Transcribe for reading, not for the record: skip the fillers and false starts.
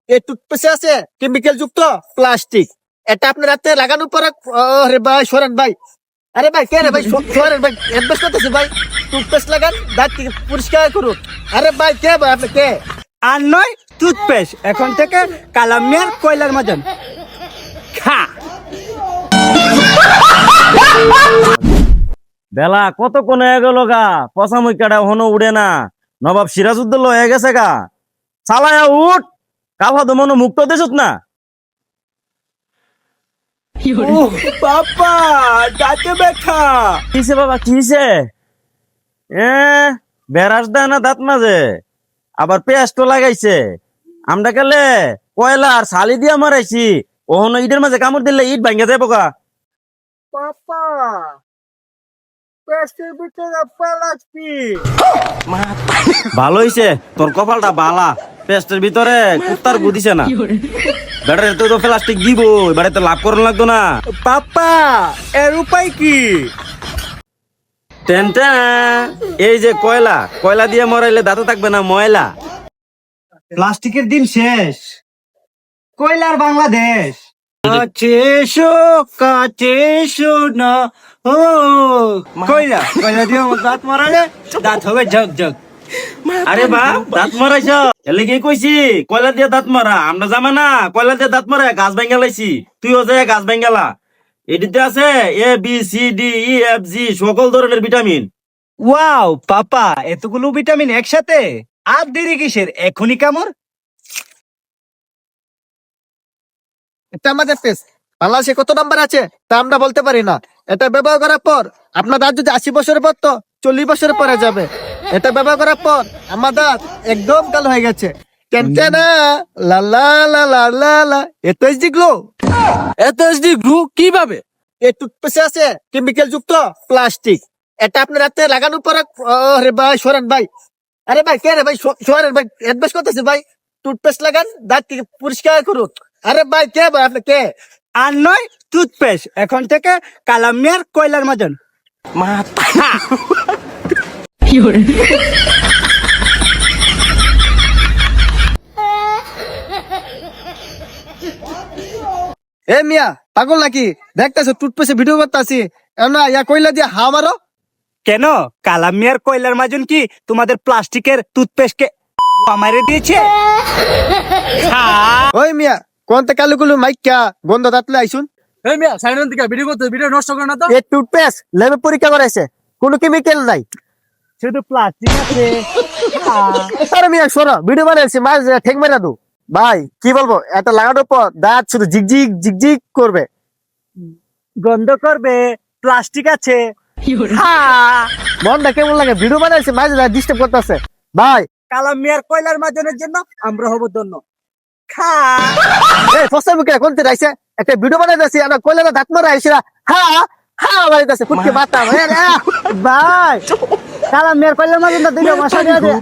এই টুথপেস্টে আছে কেমিক্যাল যুক্ত প্লাস্টিক। এটা আপনার রাতে লাগানোর পরে আরে ভাই সরেন ভাই, আরে ভাই কে রে ভাই সরেন ভাই, অ্যাডভাইস করতেছি ভাই, টুথপেস্ট লাগান দাঁত পরিষ্কার করুন। আরে ভাই কে ভাই আপনি কে? আর নয় টুথপেস্ট, এখন থেকে কালামিয়ার কয়লার মতন খা। বেলা কত কোন হয়ে গেল গা, পচা মুখাটা হনো উড়ে না। নবাব সিরাজউদ্দৌলা হয়ে গেছে গা, চালায়া উঠ, কাফা তো মনে মুক্ত দেশত না। বাবা দাঁতে ব্যথা। কিসে বাবা কিসে? বেড়াস দেয় না দাঁত মাঝে, আবার পেঁয়াজটো লাগাইছে। আমরা গেলে কয়লা আর শালি দিয়া মারাইছি, ওহনো ইটের মাঝে কামড় দিলে ইট ভাঙ্গা যায় পোকা। পাপা পেস্টের ভিতরে প্লাস্টিক। ভালো হইছে তোর কপালটা বালা, পেস্টের ভিতরে কুত্তার গু দিছে না। বেটারে তো প্লাস্টিক দিব, এবারে তো লাভ করানো লাগতো না। পাপা এর উপায় কি? টেনটা এই যে কয়লা, কয়লা দিয়ে মরাইলে দাঁতে থাকবে না ময়লা। প্লাস্টিকের দিন শেষ, কয়লার বাংলাদেশ। কাছে এসো কাছে এসো না, ও কয়লা কয়লা দিয়ে আমার দাঁত মারালে দাঁত হবে ঝক ঝক। আরে বাপ দাঁত মারাইছ, এলে কি কইছি কয়লা দিয়ে দাঁত মারা। আমরা জামা না কয়লা দিয়ে দাঁত মারা গাছ ভেঙ্গা লাইছি, তুইও যে গাছ ভেঙ্গালা। এটিতে আছে A B C D E F G সকল ধরনের ভিটামিন। ওয়াও পাপা এতগুলো ভিটামিন একসাথে, আর দেরি কিসের, এখনই কামড়। এটা আমাদের পেস্ট, বাংলাদেশে কত নাম্বার আছে তা আমরা বলতে পারি না। এটা ব্যবহার করার পর আপনার দাঁত যদি 80 বছরের পর তো 40 বছরের পরে যাবে। এটা ব্যবহার করার পর আমার দাঁত একদম কালো হয়ে গেছে। টেনটেনা লা লা লা লা লা লা। এত এইচডি গ্লো, এত এসডি গ্লু কিভাবে? এই টুথপেস্টে আছে কেমিক্যাল যুক্ত প্লাস্টিক। এটা আপনার রাতে লাগানোর পরে আরে ভাই সরেন ভাই, আরে ভাই কে রে ভাই সরেন ভাই, অ্যাডভাইস করতেছি ভাই, টুথপেস্ট লাগান দাঁত পরিষ্কার করুন। আরে ভাই কে ভাই আপনি কে? আর নয় টুথপেস্ট, এখন থেকে কালামিয়ার কয়লার মতন এ মিয়া পাগল নাকি? দেখতেছো টুথপেস্টে ভিডিও করতেছি, না ইয়া কইলা দিয়ে হা মারো। কেন কালামিয়ার কয়লার মাজন কি তোমাদের প্লাস্টিকের টুথপেস্টকে মারে দিয়েছে? ওই মিয়া কোনতে কালুকুলু মাইকা গন্ধ দাঁতলে আইসুন। এই মিয়া সাইলেন্ট দিকে ভিডিও করতে, ভিডিও নষ্ট করে না তো। এই টুথপেস্ট ল্যাবে পরীক্ষা করাইছে, কোনো কেমিক্যাল নাই। শুধু প্লাস্টিক আছে। আরে মিয়া সরো, ভিডিও বানাইছি মাছ ঠেক মেরা দু। ভাই কি বলবো, এটা লাগানোর পর দাঁত শুধু ঝিকঝিক ঝিকঝিক করবে। গন্ধ করবে, প্লাস্টিক আছে। মনটা কেমন লাগে, ভিডিও বানাইছি মাঝে ডিস্টার্ব করতেছে ভাই। কালামিয়ার কয়লার মাজনের জন্য আমরা হব ধন্য। খা এই ফসল মুখে কোনতে রাইছে, একটা ভিডিও বানাইতেছি আমরা কইলা দাঁত মারা আইছি না। হ্যাঁ হ্যাঁ বাড়িতেছে ফুটকে বাতা ভাই কালামিয়ার কয়লার মাজনটা দিলে মশা দিয়ে দে।